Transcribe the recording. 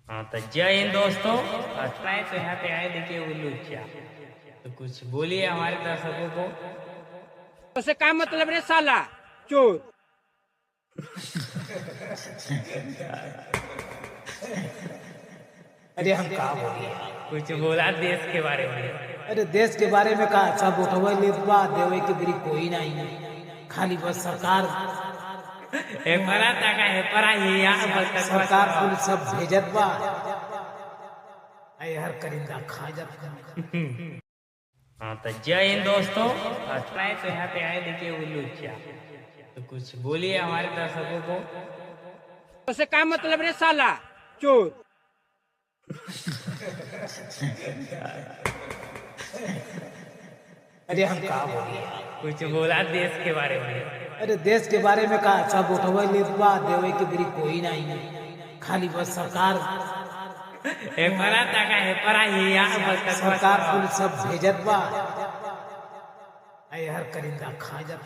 हाँ तो जय हिंद दोस्तों। ट्राई तो यहाँ पे आए देखिए उल्लू क्या, तो कुछ बोलिए हमारे दर्शकों को। उसे क्या मतलब रे साला चोर। अरे हम का बोलिए। कुछ बोला देश के बारे में। अरे देश के बारे में का सब उठवे लेबा देवे के बिरी कोई नहीं, खाली बस सरकार हेपरा तका हेपरा ही यार बस सरकार पुलिस सब भेजत बा। हर करिंदा खा जात। हाँ तो जय हिंद दोस्तों। ट्राई तो यहाँ पे आए देखिए उल्लू क्या, तो कुछ बोलिए हमारे दर्शकों को। उसे क्या मतलब रे साला चोर। अरे हम का बोलिए। कुछ बोला देश के बारे में। अरे देश के बारे में का सब उठवे लेबा देवे के बिरी कोई नहीं, खाली बस सरकार हेपरा तका हेपरा ही यार बस सरकार पुलिस सब भेजत बा। हर करिंदा खा जात।